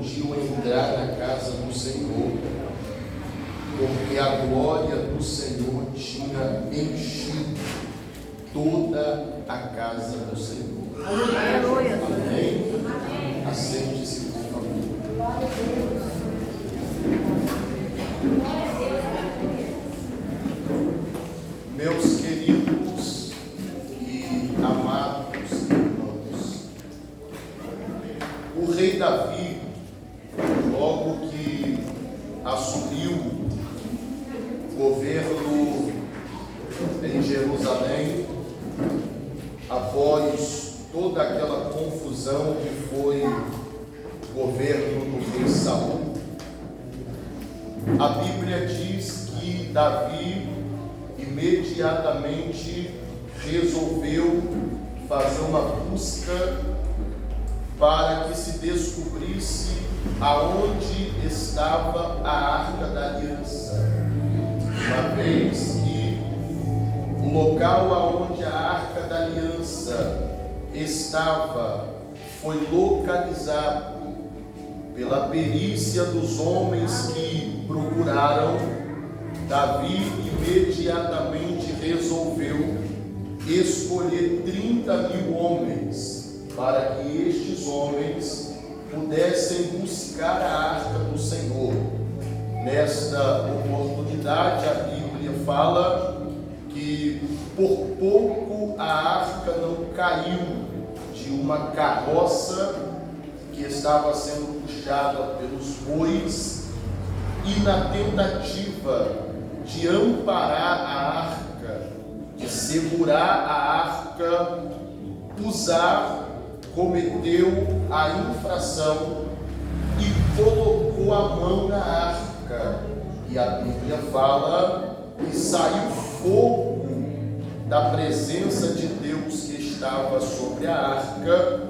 podiam entrar na casa do Senhor, porque a glória do Senhor tinha enchido toda a casa do Senhor. Aleluia. Amém? Assente-se, por favor. Meus queridos e amados irmãos, o rei Davi, logo que assumiu o governo em Jerusalém, após toda aquela confusão que foi o governo do rei Saul, a Bíblia diz que Davi imediatamente resolveu fazer uma busca para que se descobrisse aonde estava a Arca da Aliança, uma vez que o local aonde a Arca da Aliança estava foi localizado pela perícia dos homens que procuraram. Davi imediatamente resolveu escolher 30.000 homens para que estes homens pudessem buscar a Arca do Senhor. Nesta oportunidade, a Bíblia fala que por pouco a arca não caiu de uma carroça que estava sendo puxada pelos bois, e na tentativa de amparar a arca, de segurar a arca, Uzá cometeu a infração e colocou a mão na arca, e a Bíblia fala que saiu fogo da presença de Deus que estava sobre a arca,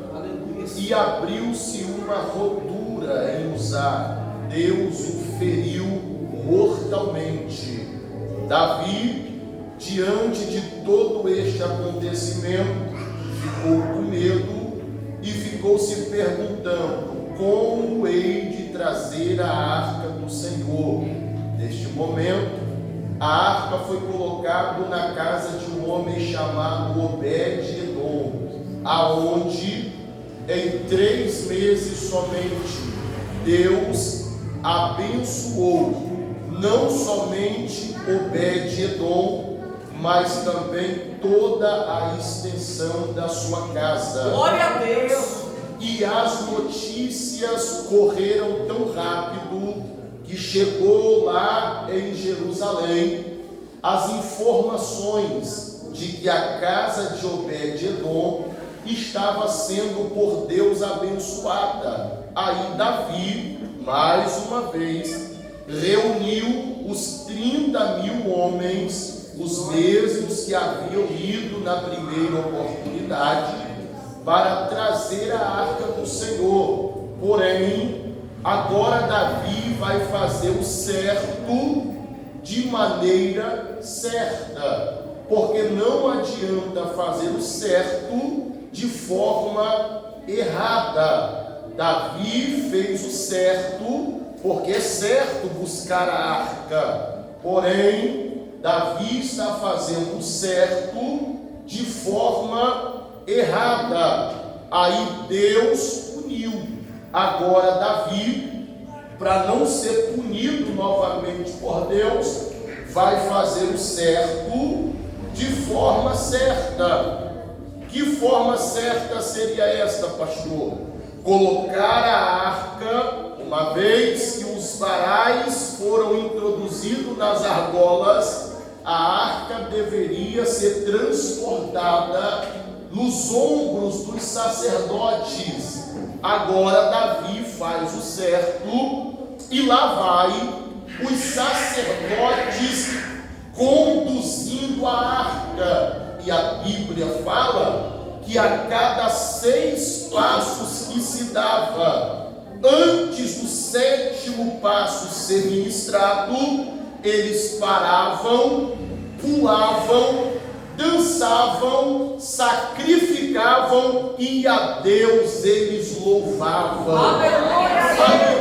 e abriu-se uma rodura em Uzá. Deus o feriu mortalmente. Davi, diante de todo este acontecimento, ficou com medo e ficou se perguntando: como hei de trazer a arca do Senhor? Neste momento, a arca foi colocada na casa de um homem chamado Obed-Edom, aonde em 3 meses somente Deus abençoou não somente Obed-Edom, mas também toda a extensão da sua casa. Glória a Deus! E as notícias correram tão rápido que chegou lá em Jerusalém as informações de que a casa de Obed-Edom estava sendo por Deus abençoada. Aí Davi, mais uma vez, reuniu os 30.000 homens, os mesmos que haviam ido na primeira oportunidade, para trazer a arca do Senhor. Porém, agora Davi vai fazer o certo de maneira certa, porque não adianta fazer o certo de forma errada. Davi fez o certo, porque é certo buscar a arca, porém Davi está fazendo o certo de forma errada. Aí Deus puniu. Agora Davi, para não ser punido novamente por Deus, vai fazer o certo de forma certa. Que forma certa seria esta, pastor? Colocar a arca, uma vez que os varais foram introduzidos nas argolas, a arca deveria ser transportada nos ombros dos sacerdotes. Agora Davi faz o certo, e lá vai os sacerdotes conduzindo a arca. E a Bíblia fala que a cada 6 passos que se dava, antes do 7º passo ser ministrado, eles paravam, pulavam, dançavam, sacrificavam, e a Deus eles louvavam. Aleluia!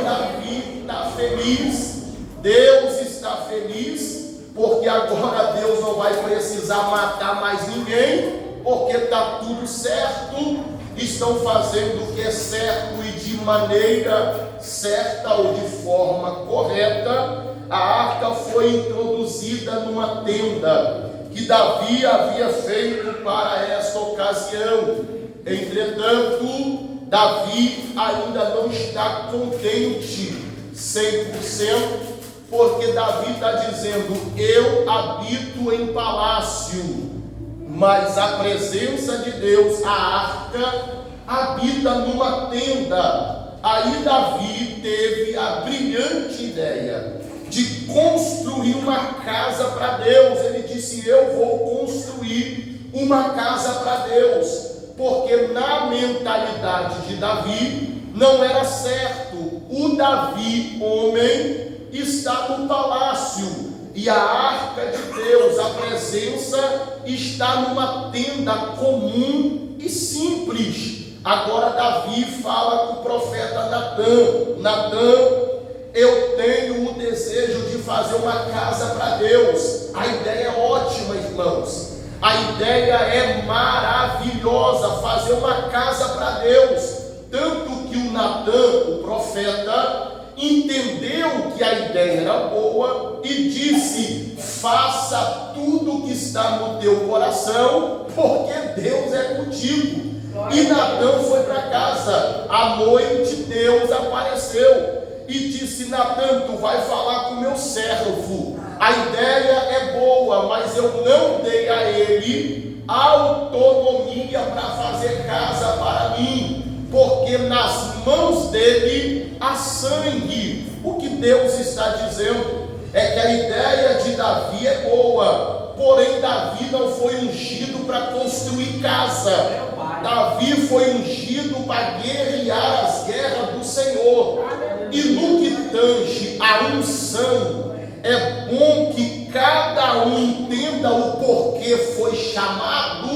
precisar matar mais ninguém, porque está tudo certo, estão fazendo o que é certo e de maneira certa ou de forma correta. A arca foi introduzida numa tenda que Davi havia feito para esta ocasião. Entretanto, Davi ainda não está contente 100%, porque Davi está dizendo: eu habito em palácio, mas a presença de Deus, a arca, habita numa tenda. Aí Davi teve a brilhante ideia de construir uma casa para Deus. Ele disse: eu vou construir uma casa para Deus, porque na mentalidade de Davi não era certo. O Davi, homem, está no palácio, e a arca de Deus, a presença, está numa tenda comum e simples. Agora Davi fala com o profeta Natã: Natã, eu tenho o desejo de fazer uma casa para Deus. A ideia é ótima, irmãos. A ideia é maravilhosa, fazer uma casa para Deus. Tanto que o Natã, o profeta, entendeu que a ideia era boa e disse: faça tudo o que está no teu coração, porque Deus é contigo. E Natã foi para casa. À noite Deus apareceu e disse: Natã, tu vai falar com meu servo. A ideia é boa, mas eu não dei a ele autonomia para fazer casa para mim, porque nas mãos dele há sangue. O que Deus está dizendo é que a ideia de Davi é boa, porém Davi não foi ungido para construir casa. Davi foi ungido para guerrear as guerras do Senhor. E no que tange a unção, é bom que cada um entenda o porquê foi chamado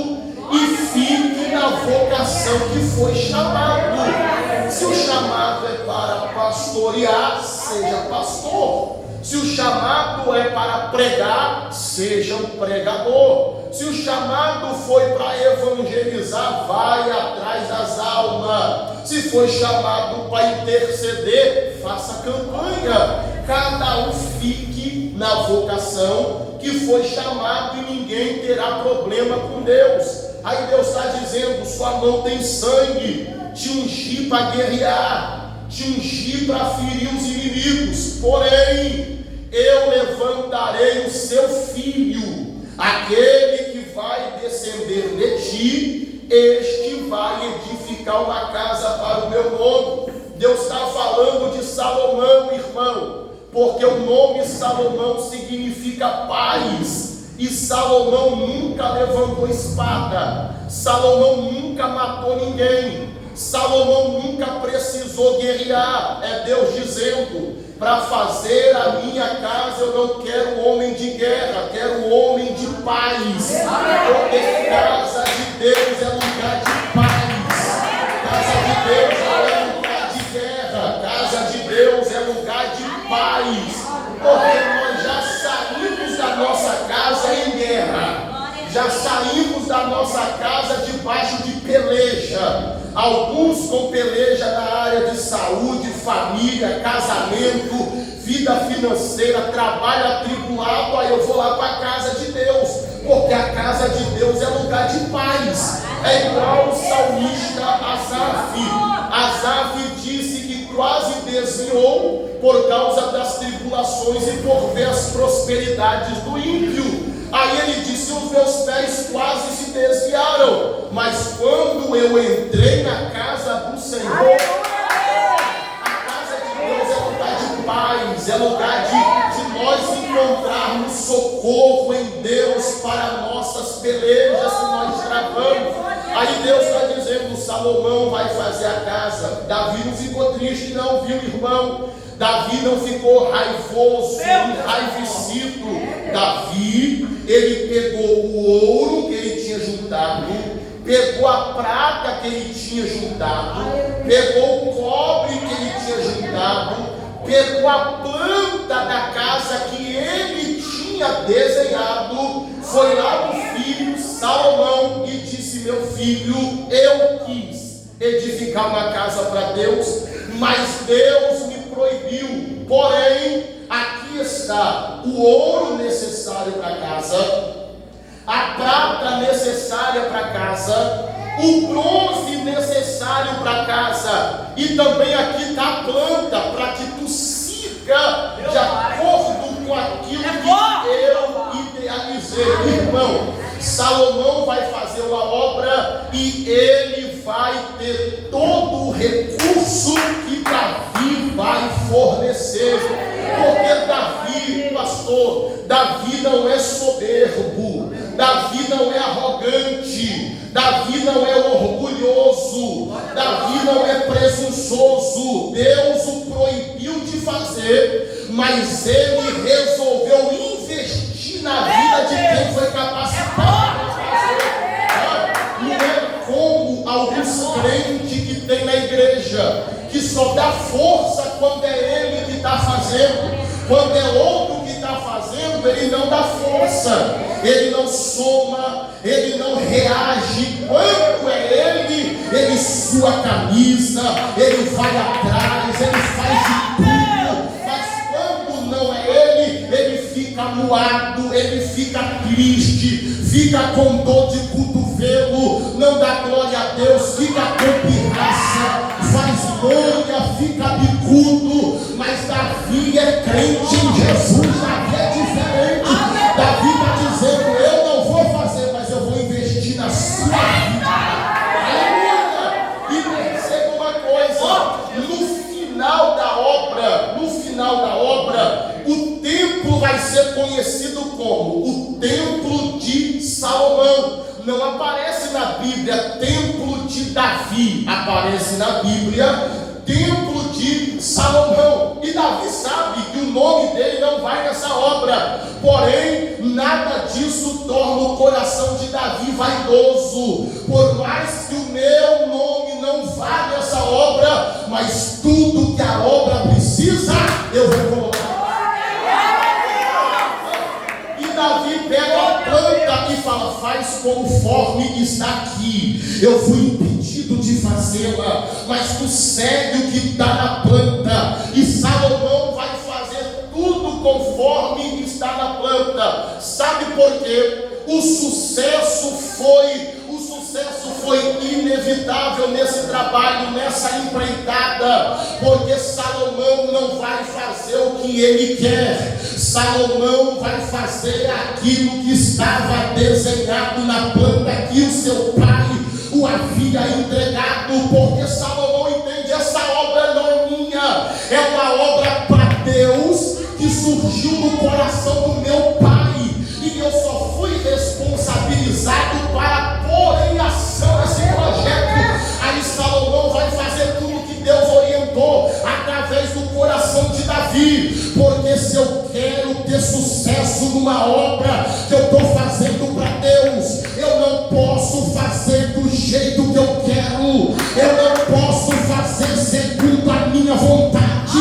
e fique na vocação que foi chamado. Se o chamado é para pastorear, seja pastor. Se o chamado é para pregar, seja um pregador. Se o chamado foi para evangelizar, vai atrás das almas. Se foi chamado para interceder, faça campanha. Cada um fique na vocação que foi chamado, e ninguém terá problema com Deus. Aí Deus está dizendo: sua mão tem sangue, te ungi para guerrear, te ungi para ferir os inimigos. Porém, eu levantarei o seu filho, aquele que vai descender de ti, este vai edificar uma casa para o meu nome. Deus está falando de Salomão, irmão, porque o nome Salomão significa paz, e Salomão nunca levantou espada, Salomão nunca matou ninguém, Salomão nunca precisou guerrear. É Deus dizendo: para fazer a minha casa eu não quero homem de guerra, quero homem de paz, porque casa de Deus é lugar de paz, casa de Deus não é lugar de guerra, casa de Deus é lugar de paz, porque nós já saímos da nossa casa em guerra, já saímos da nossa casa debaixo de peleja, alguns com peleja na área de saúde, família, casamento, vida financeira, trabalho atribulado. Aí eu vou lá para a casa de Deus, porque a casa de Deus é lugar de paz. É igual o salmista Asaf. Asaf disse que quase desviou por causa das tribulações e por ver as prosperidades do ímpio. Aí ele disse: os meus pés quase se desviaram, mas quando eu entrei na casa do Senhor, a casa de Deus é lugar de paz, é lugar de nós encontrarmos socorro em Deus para nossas pelejas que nós travamos. Aí Deus está dizendo: Salomão vai fazer a casa. Davi não ficou triste não, viu, irmão? Davi não ficou raivoso, enraivecido. Davi, ele pegou o ouro que ele tinha juntado, pegou a prata que ele tinha juntado, pegou o cobre que ele tinha juntado, pegou a planta da casa que ele tinha desenhado, foi lá no filho, eu quis edificar uma casa para Deus, mas Deus me proibiu. Porém, aqui está o ouro necessário para a casa, a prata necessária para a casa, o bronze necessário para a casa, e também aqui está a planta para que tu siga de acordo com aquilo que eu idealizei. Irmão, Salomão vai fazer uma obra e ele vai ter todo o recurso que Davi vai fornecer. Porque Davi, pastor, Davi não é soberbo, Davi não é arrogante, Davi não é orgulhoso, Davi não é presunçoso. Deus o proibiu de fazer, mas ele resolveu investir na vida de quem foi capacitado para fazer. Não é como alguns crentes que tem na igreja, que só dá força quando é ele que está fazendo. Quando é outro que está fazendo, ele não dá força, ele não soma, ele não reage. Quando é ele sua a camisa, ele vai atrás, ele faz de tudo. Mas quando não é ele fica moado, ele fica triste, fica com dor de cotovelo, não dá glória a Deus, fica com pirraça, faz manha, fica bicudo. Mas Davi é crente em Jesus, Davi é diferente. Davi está dizendo: eu não vou fazer, mas eu vou investir na sua vida. Aleluia! E perceba uma coisa: no final da obra, o templo vai ser conhecido como o Templo de Salomão. Não aparece na Bíblia Templo de Davi, aparece na Bíblia Templo de Salomão. E Davi sabe que o nome dele não vai nessa obra, porém nada disso torna o coração de Davi vaidoso. Por mais que o meu nome não vá nessa obra, mas tudo que a obra precisa, eu vou colocar. E Davi pega a planta e fala: faz conforme está aqui. Eu fui impedido de fazê-la, mas tu segue o que está na planta. E Salomão vai fazer tudo conforme está na planta. Sabe por quê? O sucesso foi inevitável nesse trabalho, nessa empreitada, porque Salomão não vai fazer o que ele quer. Salomão vai fazer aquilo que estava desenhado na planta que o seu pai o havia entregado, porque Salomão entende: essa obra não é minha, é uma obra para Deus que surgiu no coração do meu pai, e eu só fui responsabilizado para pôr em ação esse projeto. Aí Salomão vai fazer tudo que Deus orientou através do coração de Davi, porque se eu quero ter sucesso numa obra que eu estou fazendo para Deus, eu não posso fazer do jeito que eu quero, eu não posso fazer segundo a minha vontade,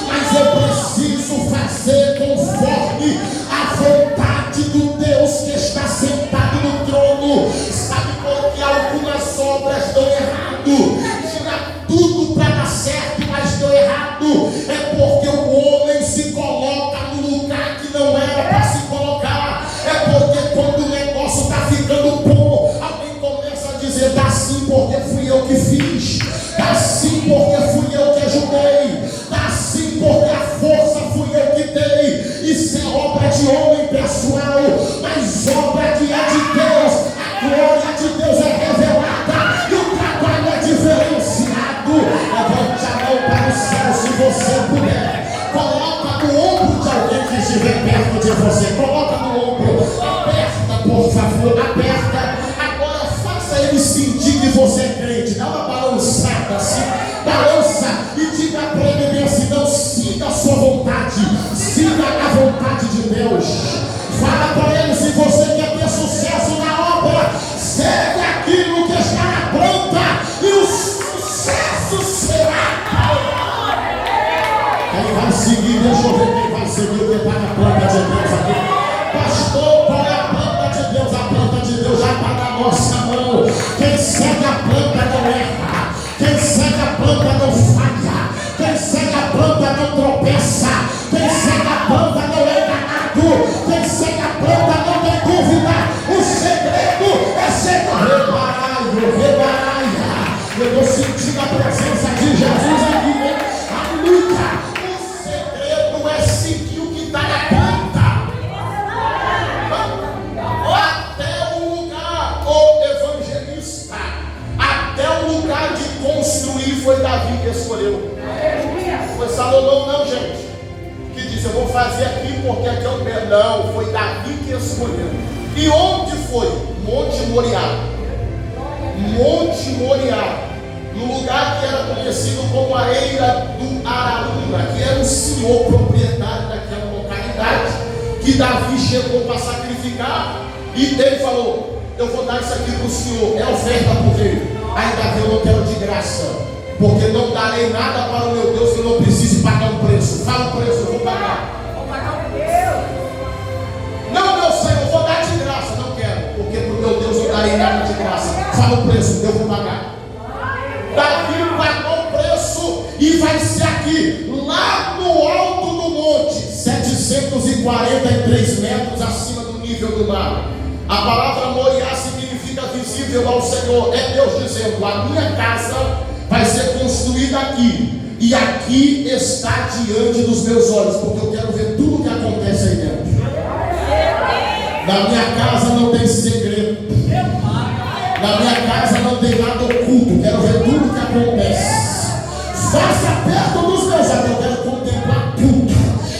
mas eu preciso fazer conforme a vontade do Deus que está sentado no trono. Sabe por que algumas obras dão errado? Tira tudo para dar certo, mas deu errado. É porque o homem se coloca no lugar que não era para se colocar. É porque quando o negócio está ficando bom, alguém começa a dizer: dá sim porque fui eu que fiz, dá sim porque fui eu que ajudei, dá sim porque a força fui eu que dei. Isso é obra de homem, pessoal, mas obra que é de Deus. A glória de Deus é revelada e o trabalho é diferenciado. Levante a mão para o céu se você puder. Coloca no ombro de alguém que estiver perto de você. Coloca no ombro. Aperta, por favor, aperta. Agora faça ele sentir que você é crente. Dá uma balançada assim. Balança e diga para ele assim: não siga a sua vontade, siga a vontade de Deus. Fala para ele: se você quer ter sucesso na obra, segue aquilo que está na planta e o sucesso será. Quem vai seguir? Deixa eu ver quem vai seguir o que está na planta de Deus aqui. Pastor, qual é a planta de Deus? A planta de Deus já está na nossa mão. Quem segue Foi Salomão não, gente, que disse, eu vou fazer aqui porque aqui é o pé. Não, foi Davi que escolheu. E onde foi? Monte Moriá. Monte Moriá, no lugar que era conhecido como a Eira do Araúna, que era o senhor proprietário daquela localidade, que Davi chegou para sacrificar, e ele falou, eu vou dar isso aqui para o senhor, é oferta para o rei. Aí Davi, eu não quero de graça, porque não darei nada para o meu Deus que eu não precise pagar um preço. Fala o preço, eu vou pagar. Vou pagar o Deus. Não, meu Senhor, eu vou dar de graça. Não quero, porque para o meu Deus eu darei nada de graça. Fala o preço, eu vou pagar. Davi pagou o preço e vai ser aqui, lá no alto do monte, 743 metros acima do nível do mar. A palavra Moriá significa visível ao Senhor. É Deus dizendo, a minha casa vai ser construída aqui, e aqui está diante dos meus olhos, porque eu quero ver tudo o que acontece aí dentro. Na minha casa não tem segredo, na minha casa não tem nada oculto. Quero ver tudo o que acontece. Faça perto dos meus olhos, eu quero contemplar tudo.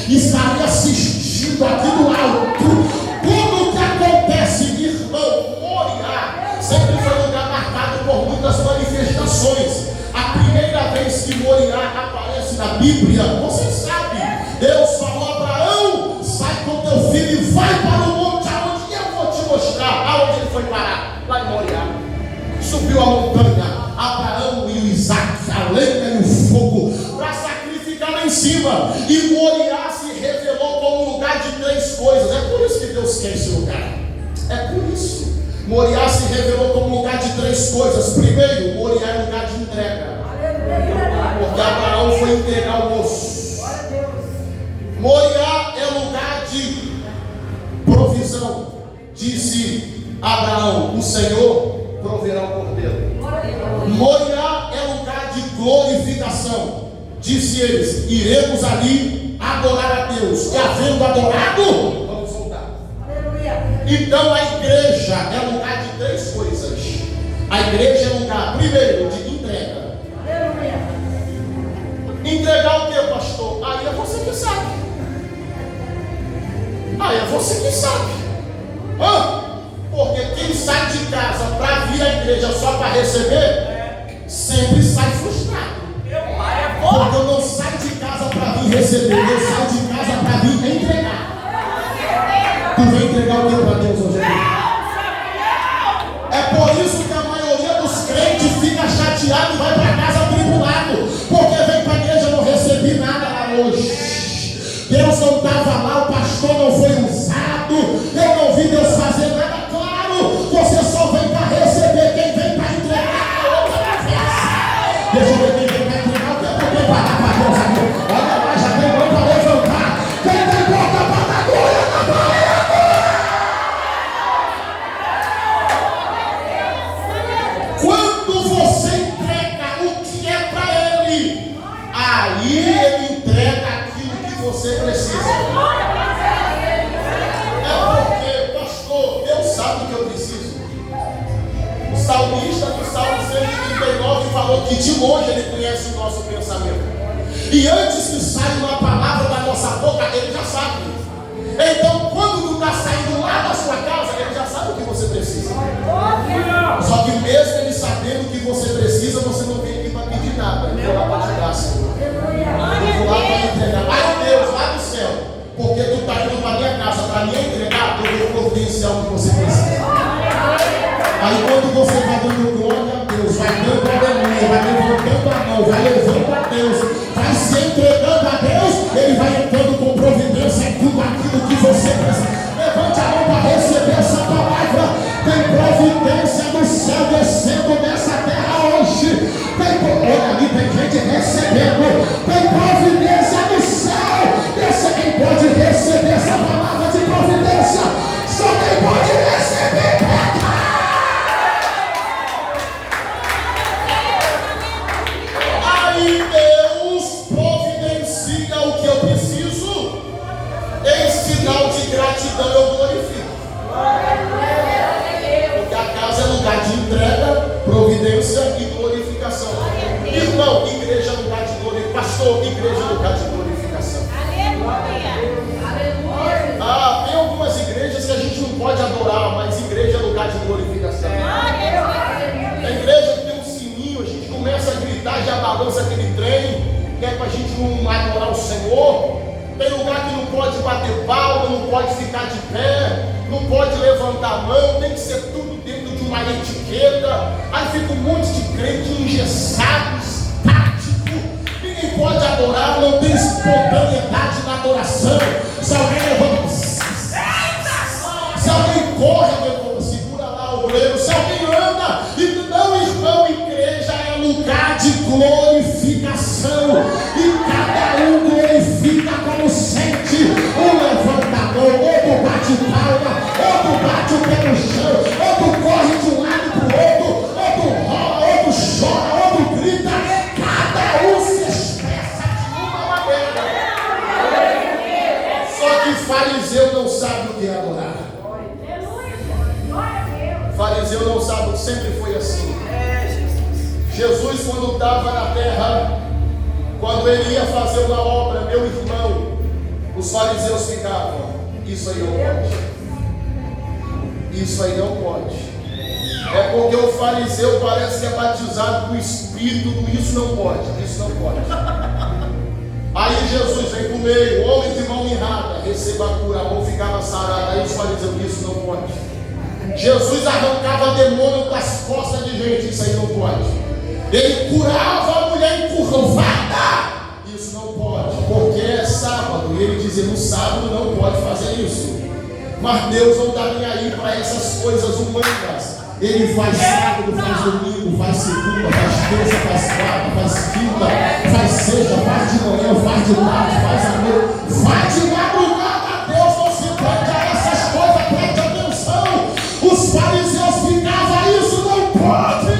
Estarei assistindo aqui do alto tudo o que acontece. Irmão, Moriá sempre foi um lugar marcado por muitas manifestações. A primeira vez que Moriá aparece na Bíblia, você sabe, Deus falou a Abraão, sai com teu filho e vai para o monte, aonde eu vou te mostrar. Aonde ele foi parar? Lá em Moriá. Subiu a montanha, Abraão e o Isaac, a lenha e o fogo, para sacrificar lá em cima. E Moriá se revelou como um lugar de três coisas. É por isso que Deus quer esse lugar. É por isso. Moriá se revelou como um lugar de três coisas. Primeiro, Moriá é lugar de entrega, porque Abraão foi entregar o moço. Moriá é lugar de provisão. Disse Abraão, o Senhor proverá o cordeiro. Moriá é lugar de glorificação. Disse eles, iremos ali adorar a Deus. E havendo adorado, vamos voltar. Então a igreja é lugar de três coisas. A igreja é lugar, primeiro, de entrega. Entregar o que, pastor? Aí é você que sabe. Aí é você que sabe. Porque quem sai de casa para vir à igreja só para receber, sempre sai frustrado. Porque eu não saio de casa para vir receber, eu saio de casa para vir entregar. Tu vem entregar o que para Deus hoje? É por isso que a maioria dos crentes fica chateado e vai para casa atribulado, porque vem para a igreja, não recebi nada lá hoje. Deus não estava lá, o pastor não foi usado, eu não vi Deus fazer nada. Você só vem para receber, quem vem para entregar é outra conversa. Deixa eu ver quem vem para entregar, o que eu vou para Deus aqui. Olha lá, já tem mão para levantar. Quem tem boca para dar glória na glória. Quando você entrega o que é para Ele, aí Ele entrega aquilo que você precisa. O salmista do Salmo 139 falou que de longe ele conhece o nosso pensamento. E antes que saia uma palavra da nossa boca, ele já sabe. Então, quando tu está saindo lá da sua casa, ele já sabe o que você precisa. Só que mesmo ele sabendo o que você precisa, você não vem aqui para pedir nada. Eu vou lá para te dar, Senhor. Eu vou lá para entregar. Ai, Deus, lá do céu, porque tu está indo para minha casa para me entregar, eu vou providenciar o que você precisa. Aí quando você vai dando glória a Deus, vai dando aleluia, vai levantando a mão, vai levando a Deus, vai se entregando a Deus, Ele vai entrando com providência em tudo aquilo que você precisa. Levante a mão para receber essa palavra. Tem providência do céu descendo nessa terra hoje. Olha ali, tem gente recebendo. Tem providência do céu. Quem pode receber essa palavra de providência? Só quem pode receber. Deus providencia o que eu preciso em sinal de gratidão. igreja é lugar de glorificação. Aleluia. Ah, tem algumas igrejas que a gente não pode adorar, mas igreja é lugar de glorificação. A igreja que tem um sininho, a gente começa a gritar, já balança aquele trem, que é para a gente não adorar o Senhor. Tem lugar que não pode bater palma, não pode ficar de pé, não pode levantar a mão, tem que ser tudo dentro de uma etiqueta. Aí fica um monte de crente engessado, estático, ninguém pode adorar, não tem espontaneidade na adoração. Se alguém levanta, se alguém corre, segura lá o goleiro, se alguém anda, e não, irmão, igreja é lugar de glorificação, e cada um glorifica como sente. Um levanta a mão, outro bate palma, outro bate o pé no chão, outro corre de um lado para o outro, outro rola, outro chora, outro grita. Cada um se expressa de uma maneira. Só que fariseu não sabe o que é adorar. Fariseu não sabe, sempre foi assim. Jesus, quando estava na terra, quando ele ia fazer uma obra, meu irmão, os fariseus ficavam: isso aí não pode, isso aí não pode. É porque o fariseu parece que é batizado com o Espírito do isso não pode, isso não pode. Aí Jesus vem pro meio, homem de mão mirrada, receba a cura, a mão ficava sarada. Aí os fariseus: isso não pode. Jesus arrancava demônio das costas de gente, isso aí não pode. Ele curava a mulher encurvada, isso não pode, porque é sábado. E ele dizia: no sábado não pode fazer isso. Mas Deus não está nem aí para essas coisas humanas. Ele faz sábado, faz domingo, faz segunda, faz terça, faz quarta, faz quinta, faz sexta, faz de manhã, faz de tarde, faz à noite, faz de madrugada. Deus não se prende a essas coisas, preste atenção. Os fariseus ficavam: isso não pode.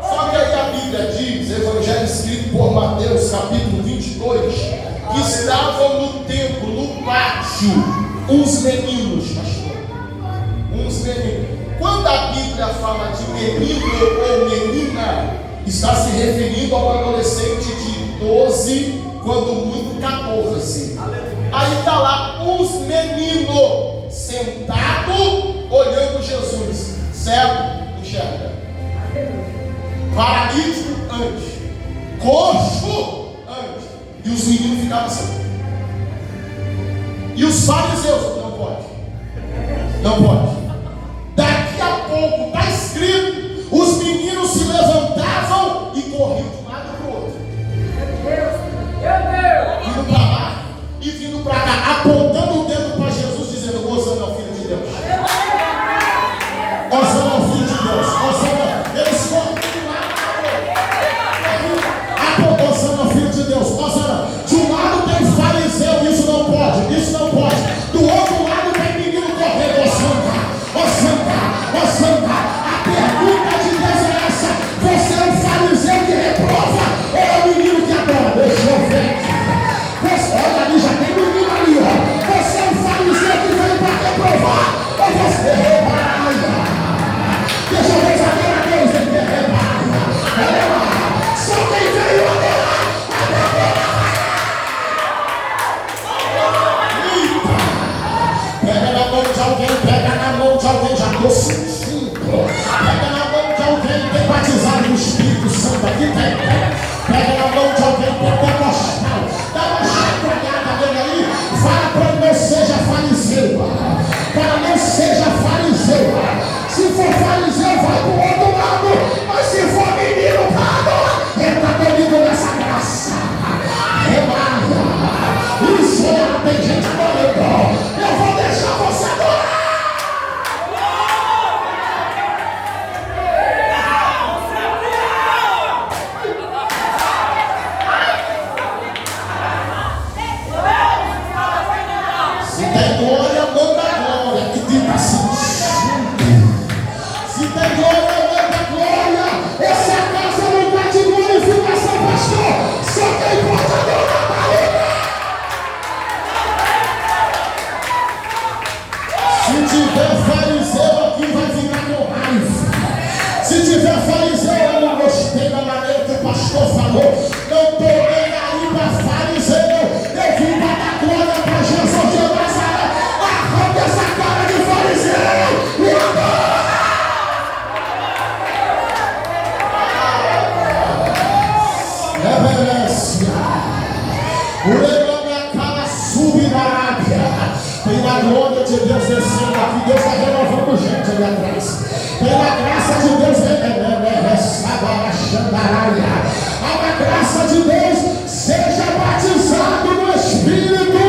Só que aí a Bíblia diz, evangelho escrito por Mateus, capítulo 22, que estavam no templo, no pátio, uns meninos, pastor. Uns meninos. Quando a Bíblia fala de menino ou menina, está se referindo a um adolescente de 12, quando muito 14. Aí está lá uns meninos sentados, olhando Jesus. Cego, enxerga. Paralítico, antes. Coxo, antes. E os meninos ficavam assim. E os fariseus: não pode. Não pode. Daqui a pouco está escrito: os meninos se levantavam e corriam de um lado para o outro. Vindo para lá e vindo para cá, apontando o dedo para Jesus, dizendo: Hosana ao Filho de Deus. Hosana ao Filho de Deus. Hosana. Eles correm de um lado para o outro. Hosana ao Filho de Deus. Hosana. De um lado tem fariseu, isso não pode, isso não pode. Do outro lado tem menino correndo: Hosana. A pergunta de Deus é essa: você é um fariseu que reprova ou é um menino que adora? Deixa eu ver. Olha ali, já tem menino ali, ó. Você é um fariseu que veio para reprovar ou você repraia? Deixa eu ver se adora a Deus, ele repraia. Olha lá, só quem veio adorar. Pega na mão de alguém, pega na mão de alguém, já estou sentindo. Pega na mão de alguém, tem batizado no Espírito Santo aqui, tem. Pega na mão de alguém, pentecostal. Dá uma chacoalhada nele aí. Fala para ele: não seja fariseu. Para não seja fariseu. Se for fariseu, vai para o outro lado. Mas se for menino, para. Entra comigo nessa graça. Rebaia. Isso é, tem gente adorando. Eu vou deixar você adorar. Se tem glória, manda glória. Que tem assim. Se tem glória, manda glória. Essa casa é um lugar de glorificação, pastor. Só quem pode adorar a Pela glória de Deus descendo aqui, Deus está renovando gente ali atrás. Pela graça de Deus, a graça de Deus seja batizado no Espírito,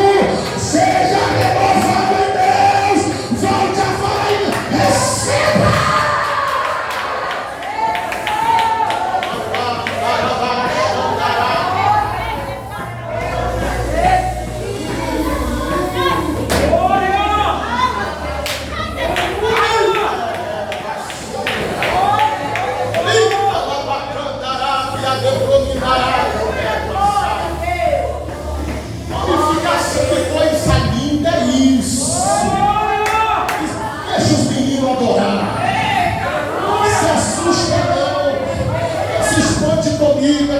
seja renovado em Deus. Volte a falar e receba.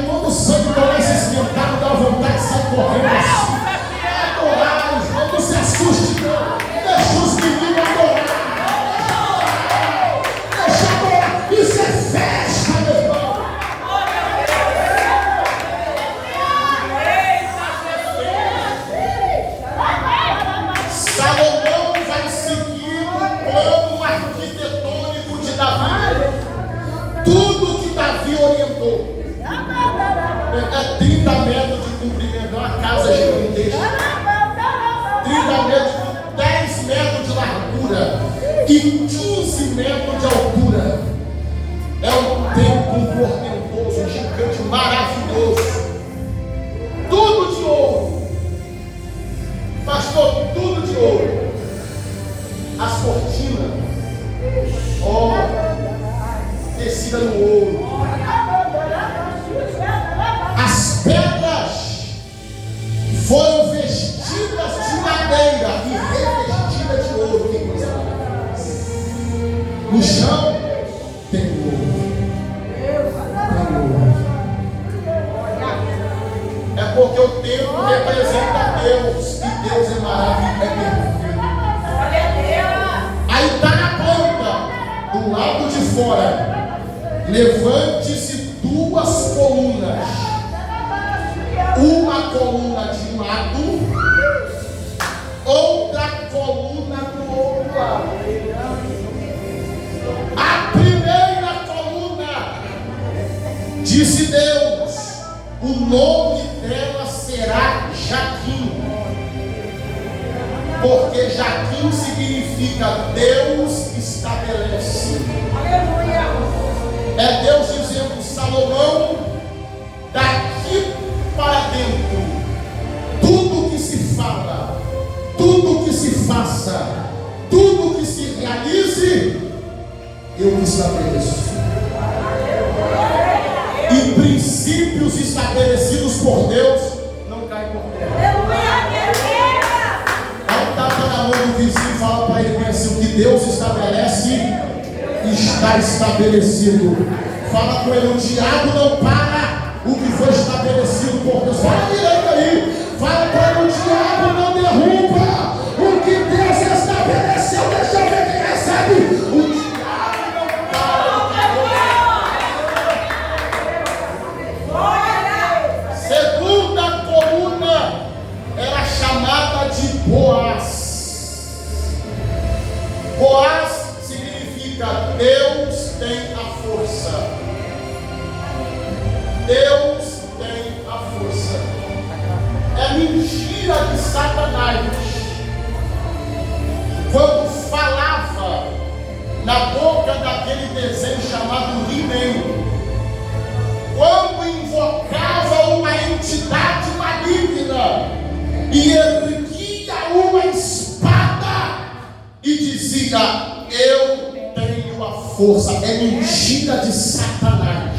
Quando o sangue começa a esquentar, dá vontade de sair correndo assim. Adorar, não se assuste, não. Deixa os meninos adorar. Deixa adorar. Isso é festa, meu irmão. Salomão vai seguir o plano arquitetônico de Davi. Tudo que Davi orientou. É 30 metros de comprimento, é uma casa gigantesca. 30 metros, 10 metros de largura e 15 metros de altura. É um templo portentoso, gigante, maravilhoso. Tudo de ouro. Pastor, tudo de ouro. As cortinas, tecida no ouro. As pedras foram vestidas de madeira e revestidas de ouro. Que coisa maravilhosa. No chão tem ouro. É porque o templo representa Deus e Deus é maravilhoso, é perfeito. Aí está na planta, do lado de fora, levante-se duas colunas. Uma coluna de um lado, outra coluna do outro lado. A primeira coluna, disse Deus, o nome dela será Jaquim, porque Jaquim significa Deus estabelece. É Deus dizendo, Salomão, daqui para dentro, tudo que se fala, tudo que se faça, tudo que se realize, eu estabeleço. E princípios estabelecidos por Deus não caem por terra. Dá um tapa na mão do vizinho e fala para ele assim: o que Deus estabelece está estabelecido. Fala com ele: o diabo não para o que foi estabelecido por Deus. Fala direito aí. Fala para ele: o diabo não derruba o que Deus estabeleceu. Deixa eu ver quem recebe. O diabo não para. Segunda coluna era chamada de Boaz. Boaz significa Deus tem a força. Deus tem a força. É mentira de Satanás quando falava na boca daquele desenho chamado He-Man, quando invocava uma entidade maligna e erguia uma espada e dizia: eu tenho a força. É mentira de Satanás.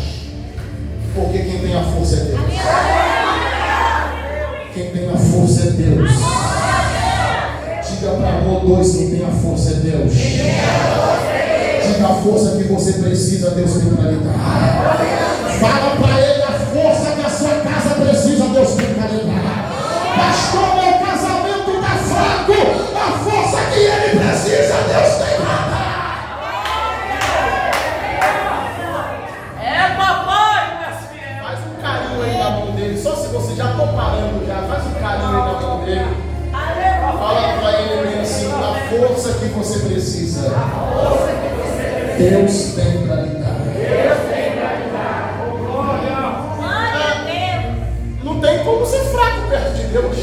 Porque quem tem a força é Deus. Quem tem a força é Deus. Diga para amor 2: quem tem a força é Deus. Diga a força que você precisa, Deus tem para lhe dar. Fala para ele a força que a sua casa precisa, Deus tem para lhe dar. Pastor, meu casamento está fraco. A força que ele precisa, Deus tem para dar. Só se você já estou parando já, faz um força que você precisa, Deus tem para lhe dar. Não tem como ser fraco perto de Deus.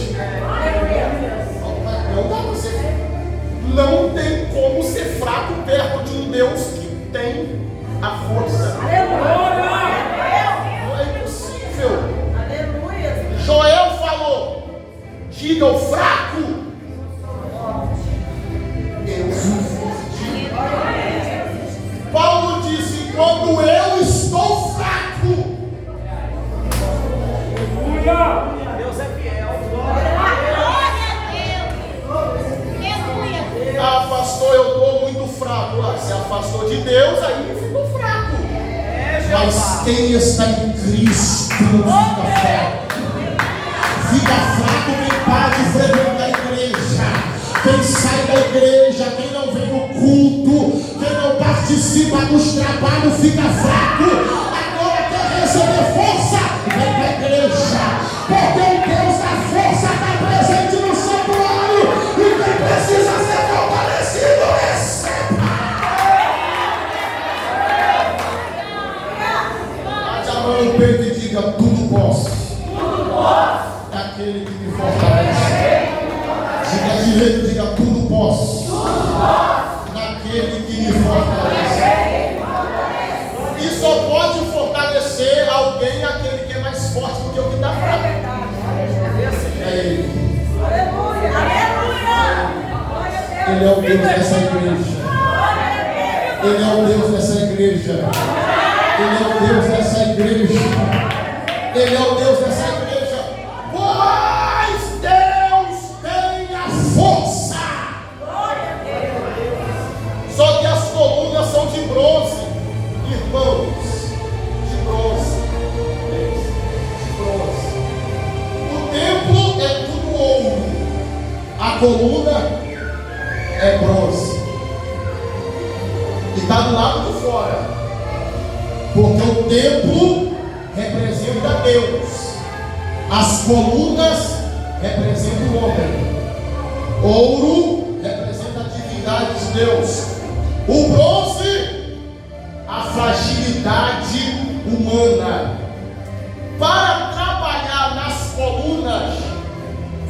Não tem como ser fraco perto de um Deus que tem a força. Não é impossível. Joel falou: diga ao fraco, eu sou forte. Paulo disse: quando eu estou fraco, Deus é fiel. ah, pastor, eu estou muito fraco. Ah, se afastou de Deus, aí ficou fraco. Mas quem está em Cristo não fica fraco. Fica fraco quem para de frequentar a igreja, quem sai da igreja, quem não vem no culto, quem não participa dos trabalhos, fica fraco. Agora quer receber força, vem para a igreja, porque o Deus da força está presente no santuário, e quem precisa ser fortalecido, receba. Bate a mão no peito e diga: tudo posso. Aquele que me fortalece. Diga direito, diga: tudo posso. Naquele que me fortalece. E só pode fortalecer alguém, aquele que é mais forte do que o que está fraco. É ele. Ele é o Deus dessa igreja. Ele é o Deus dessa igreja. Ele é o Deus dessa igreja. Ele é o Deus dessa igreja. Pois Deus tem a força. Só que as colunas são de bronze, irmãos. De bronze. De bronze. O templo é tudo ouro. A coluna é bronze. E está do lado de fora. Porque o templo representa Deus. As colunas representam o homem. Ouro representa a divindade de Deus. O bronze, a fragilidade humana. Para trabalhar nas colunas,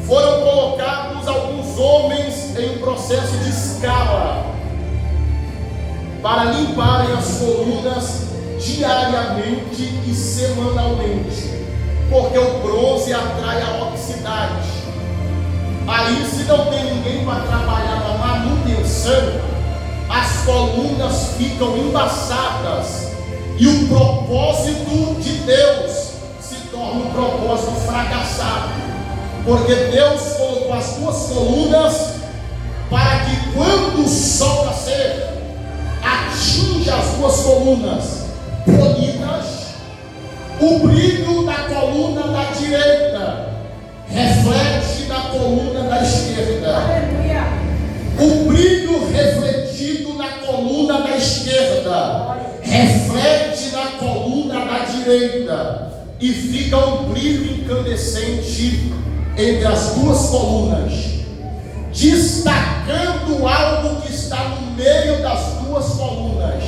foram colocados alguns homens em um processo de escala, para limparem as colunas diariamente e semanalmente, porque o bronze atrai a oxidade. Aí, se não tem ninguém para trabalhar na manutenção, as colunas ficam embaçadas e o propósito de Deus se torna um propósito fracassado, porque Deus colocou as duas colunas para que, quando o sol nascer, atinja as duas colunas polidas. O brilho da coluna da direita reflete na coluna da esquerda. O brilho refletido na coluna da esquerda reflete na coluna da direita, e fica um brilho incandescente entre as duas colunas, destacando algo que está no meio das duas colunas.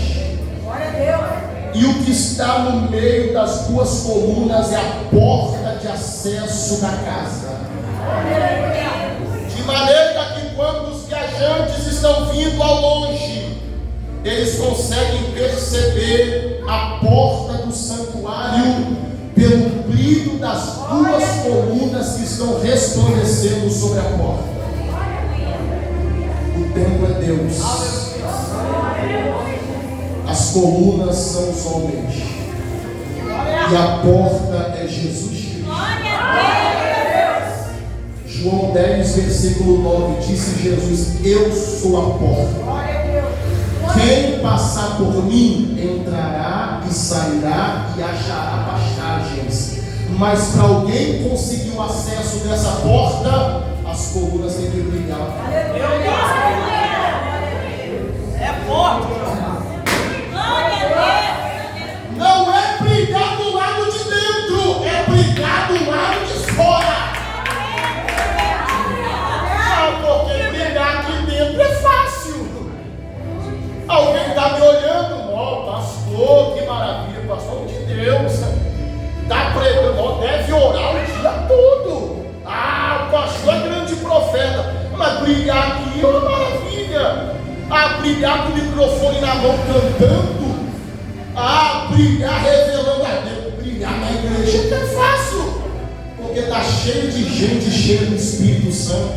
Glória a Deus. E o que está no meio das duas colunas é a porta de acesso da casa. De maneira que, quando os viajantes estão vindo ao longe, eles conseguem perceber a porta do santuário pelo brilho das duas colunas que estão resplandecendo sobre a porta. O templo é Deus. As colunas são os homens. E a porta é Jesus Cristo. João 10, versículo 9, disse Jesus: eu sou a porta. Quem passar por mim entrará e sairá e achará pastagens. Mas para alguém conseguir o acesso dessa porta, as colunas têm que brilhar. É forte. Não é brigar do lado de dentro, é brigar do lado de fora. Ah, porque brigar aqui dentro é fácil. brilhar com o microfone na mão cantando, a brilhar revelando a Deus. Brilhar na igreja é fácil, porque está cheio de gente cheia do Espírito Santo.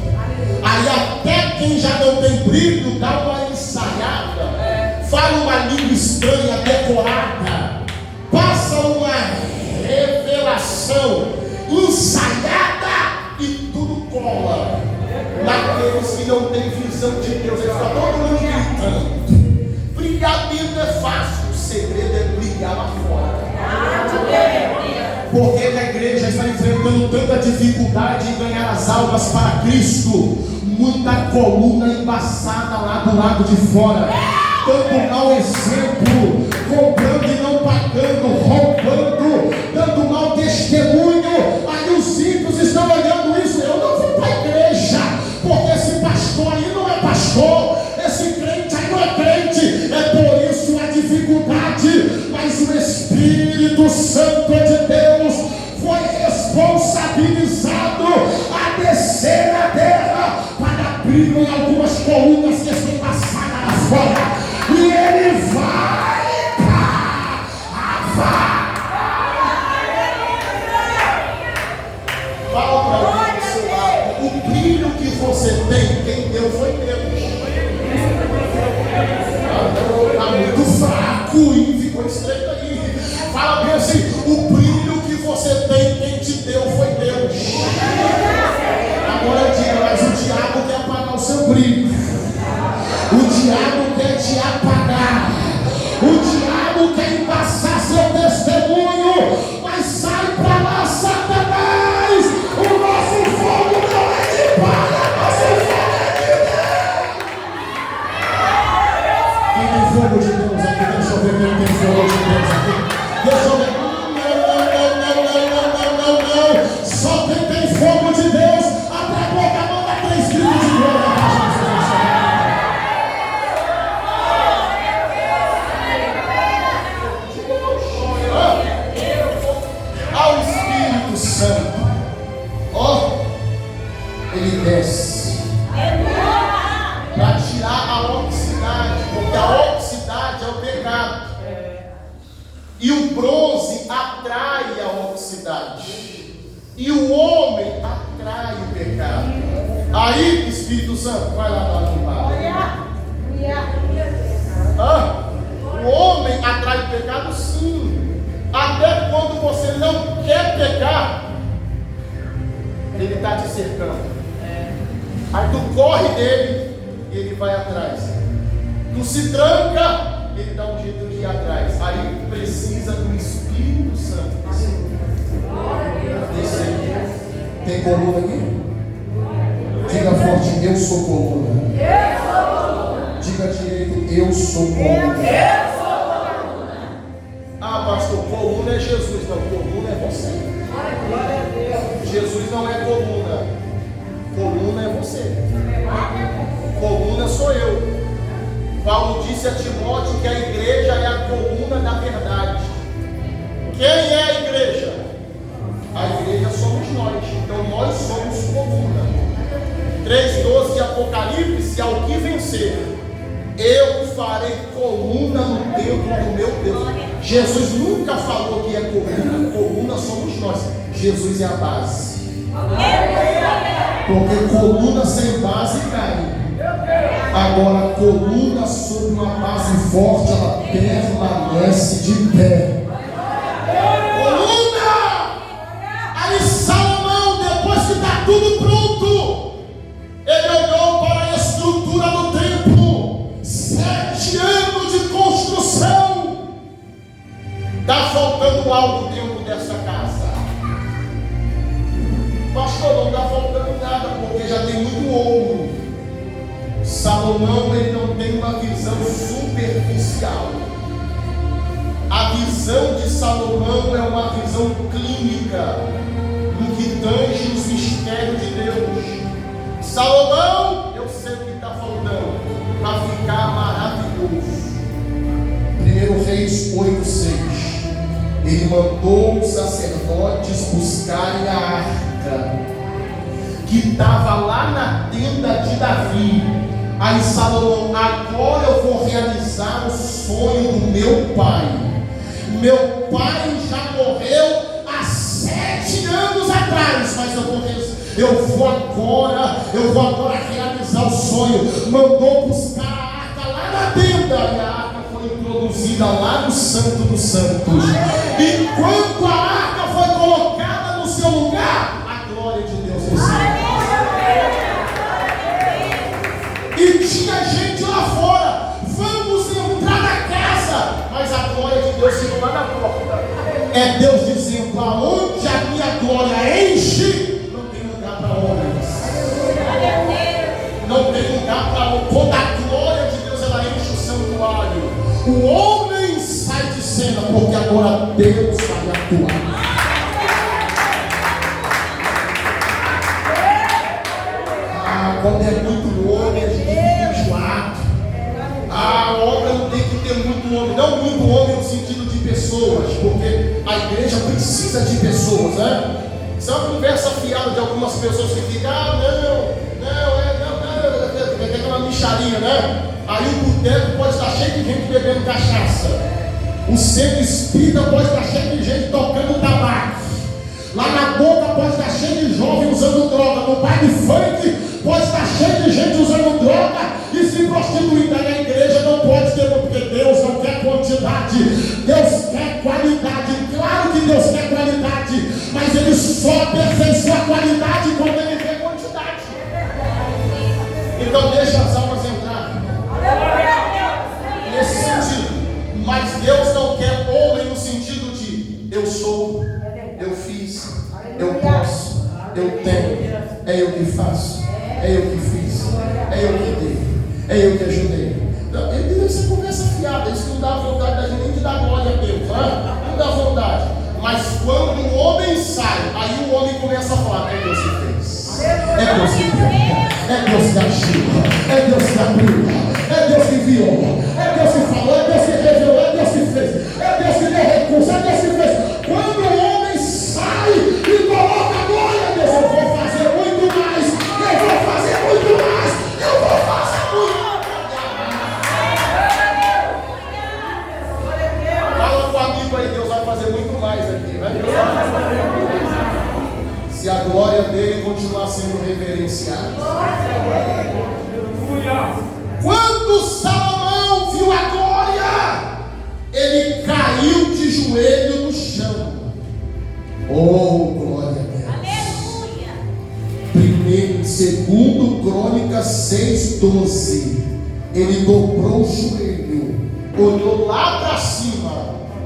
Aí até quem já não tem brilho dá uma ensaiada, fala uma língua estranha, decorada, passa uma revelação ensaiada e tudo cola. Naqueles que não têm visão de Deus, ele fica todo mundo gritando. Brilhar dentro é fácil, o segredo é brilhar lá fora. Porque a igreja está enfrentando tanta dificuldade em ganhar as almas para Cristo, muita coluna embaçada lá do lado de fora, tanto mau exemplo, comprando e não pagando, roubando, dando mau testemunho. Aí os ímpios estão olhando isso. Eu não vou para a igreja, porque esse pastor aí não é pastor, esse crente aí não é crente. É por isso a dificuldade, mas o Espírito Santo de Deus foi responsabilizado a descer na terra para abrir em algumas colunas que estão passadas lá fora. E ele vai fala para mim do seu lado, o brilho que você tem, quem deu foi Deus. Está muito fraco e ficou estreito aí. Fala bem assim, o brilho que você tem, quem te deu foi Deus. Agora diga, mas o diabo quer apagar o seu brilho. O diabo quer te apagar. O diabo quer embaçar seu testemunho. Mas sai pra lá, Satanás. O nosso fogo não é de palha, nosso fogo é de Deus. Quem tem fogo de Deus aqui? Deixa eu ver quem tem fogo de Deus aqui. Deixa eu ver. Não. Só quem tem fogo de Deus, abre a boca, manda 3 gritos de glória. Ao Espírito Santo, ele desce para tirar a oxidação, porque a oxidação é o pecado, e o bronze atrai a oxidação, e o homem atrai o pecado. Aí, Espírito Santo, vai lá dar uma o homem atrai o pecado, sim. Até quando você não quer pecar, ele está te cercando. Aí tu corre dele e ele vai atrás. Tu se tranca, ele dá um jeito de ir atrás. Aí precisa do Espírito Santo. Tem coluna aqui? Diga forte, eu sou coluna. Diga direito, eu sou coluna. Ah, pastor, coluna é Jesus. Não, coluna é você. Jesus não é coluna. Coluna é você. Coluna sou eu. Paulo disse a Timóteo que a igreja é a coluna da verdade. Quem é a igreja? A igreja somos nós. Então nós somos coluna. 3:12 de Apocalipse, ao que vencer, eu farei coluna no templo do meu Deus. Jesus nunca falou que é coluna. Coluna somos nós. Jesus é a base. Porque coluna sem base cai. Agora coluna sobre uma base forte, ela permanece de pé. Coluna! Aí Salomão, depois que está tudo pronto, ele olhou para a estrutura do templo. 7 anos de construção. Está faltando algo dentro dessa casa. Pastor, não está faltando nada, porque já tem muito ouro. Salomão, ele não tem uma visão superficial. A visão de Salomão é uma visão clínica, no que tange os mistérios de Deus. Salomão, eu sei o que está faltando para ficar maravilhoso. 1 Reis 8:6. Ele mandou os sacerdotes buscarem a arca que estava lá na tenda de Davi, Aí Salomão: agora eu vou realizar o sonho do meu pai. Meu pai já morreu há 7 anos atrás, mas eu vou agora realizar o sonho. Mandou buscar a arca lá na tenda, e a arca foi introduzida lá no Santo dos Santos. Enquanto a arca foi colocada no seu lugar, a glória de Deus desceu. E tinha gente lá fora: vamos entrar na casa. Mas a glória de Deus ficou lá na porta. É Deus dizendo: aonde a minha glória enche, não tem lugar para homens. Não tem lugar para homens. Quando a glória de Deus ela enche o santuário, o homem sai de cena, porque agora Deus vai atuar. Quando é muito homem, a gente fica enjoado. A obra não tem que ter muito homem. Não muito homem no sentido de pessoas, porque a igreja precisa de pessoas, né? Isso é uma conversa fiada de algumas pessoas que ficam: tem aquela micharia, né? Aí o boteco pode estar cheio de gente bebendo cachaça. O centro espírita pode estar cheio de gente tocando tabaco. Lá na boca pode estar cheio de jovens usando droga. No baile funk pode estar cheio de gente usando droga e se prostituindo. Aí a igreja não pode ter, porque Deus não quer quantidade, Deus quer qualidade. Claro que Deus quer qualidade, mas Ele só aperfeiçoa a qualidade quando Ele vê quantidade. Então deixa as almas entrar nesse sentido. Mas Deus não quer homem no sentido de eu sou, eu fiz, eu posso, eu tenho, é eu que faço, é eu que fiz, é eu que dei, é eu que ajudei. Ele deve ser conversa fiada. Isso não dá vontade da gente nem de dar glória a Deus, né? Não dá vontade. Mas quando o homem sai, aí o homem começa a falar: é Deus que fez, é Deus que fez, é Deus que agiu, é Deus que abriu, é Deus que enviou, é Deus que falou, é Deus que revelou, é Deus que fez, é Deus que deu recurso, é Deus que fez. Quando o homem sai e coloca a glória a Deus: eu vou fazer muito mais, eu vou fazer muito mais, eu vou fazer muito mais. Fala com o amigo aí: Deus vai fazer muito mais aqui, né? Se a glória dele continuar sendo reverenciada. Quando Salomão viu a glória, ele caiu de joelho no chão. Oh, glória a Deus. Segundo Crônicas 6:12, ele dobrou o joelho, olhou lá para cima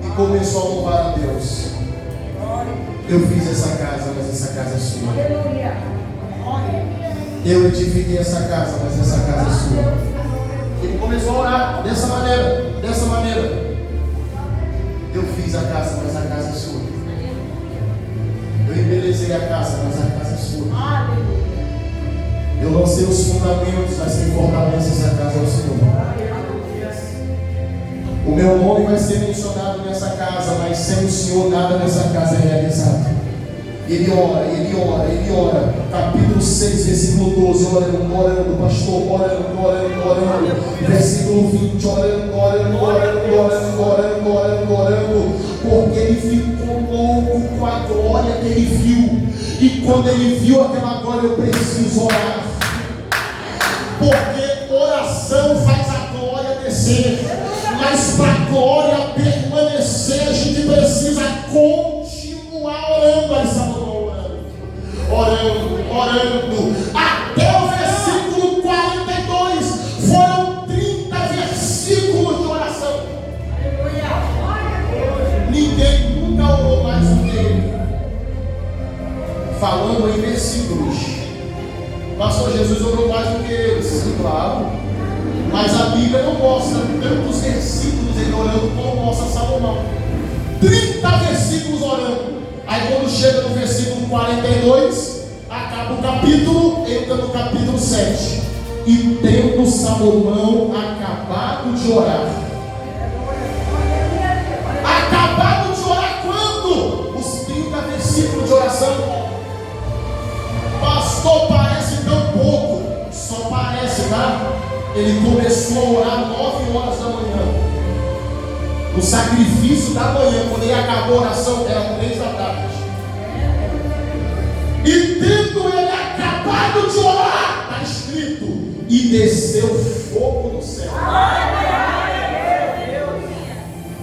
e começou a louvar a Deus. Eu fiz essa casa, mas essa casa é sua. Eu edifiquei essa casa, mas essa casa é sua. Ele começou a orar dessa maneira, dessa maneira. Eu fiz a casa, mas a casa é sua. Eu embelezei a casa, mas a casa é sua. Eu lancei os fundamentos, mas quem fortalece essa casa é o Senhor. O meu nome vai ser mencionado nessa casa, mas sem o Senhor nada nessa casa é realizado. Ele ora, ele ora, ele ora. Capítulo 6, versículo 12, orando, pastor, orando. Versículo 20, orando. Porque ele ficou louco com a glória que ele viu. E quando ele viu aquela glória, eu preciso orar. Porque oração faz a glória descer. Mas para a glória permanecer, a gente precisa continuar orando. Aí Salomão orando, até o versículo 42. Foram 30 versículos de oração. Ninguém nunca orou mais do que ele. Falando em versículos. Pastor Jesus orou mais do que eles. Sim, claro. Mas a Bíblia não mostra tantos versículos ele orando como mostra Salomão. 30 versículos orando. Aí quando chega no versículo 42, acaba o capítulo, entra no capítulo 7. E tendo Salomão acabado de orar. Acabado de orar quando? Os 30 versículos de oração. Pastor, parece tão pouco. Só parece, tá? Ele começou a orar 9 horas da manhã. No sacrifício da manhã, quando ele acabou a oração, era 3 da tarde. E tendo ele acabado de orar, está escrito, e desceu fogo do céu.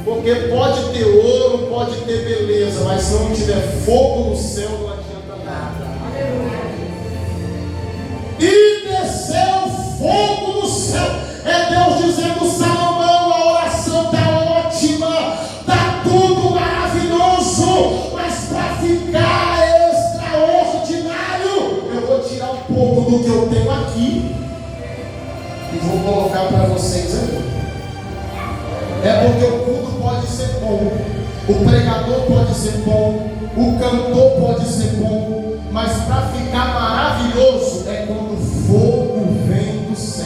Porque pode ter ouro, pode ter beleza, mas se não tiver fogo no céu, não adianta nada. E desceu fogo no céu. É Deus dizendo: Salomão, a oração está ótima, está tudo maravilhoso, mas para ficar extraordinário, eu vou tirar um pouco do que eu tenho aqui e vou colocar para vocês aí. É porque o culto pode ser bom, o pregador pode ser bom, o cantor pode ser bom, mas para ficar maravilhoso é quando o fogo vem do céu.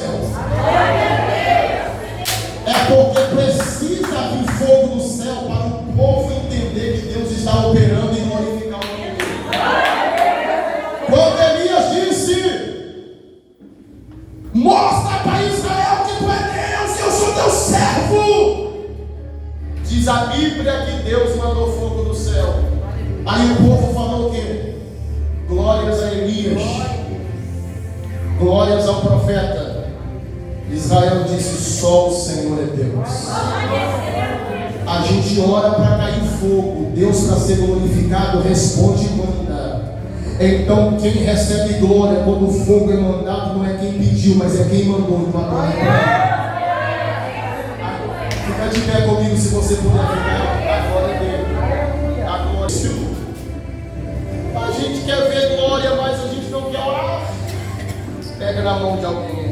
É porque precisa vir fogo do céu para o povo entender que Deus está operando e glorificar o nome dele. Quando Elias disse: mostra para Israel que tu é Deus e eu sou teu servo, diz a Bíblia que Deus mandou fogo do céu. Aí o povo falou o quê? Glórias a Elias, glórias ao profeta. Israel disse: só o Senhor é Deus. A gente ora para cair fogo, Deus, para ser glorificado, responde e manda. Então quem recebe glória quando o fogo é mandado não é quem pediu, mas é quem mandou. Fica de pé comigo se você puder ficar. A glória dele. A glória. A gente quer ver glória, mas a gente não quer orar. Pega na mão de alguém.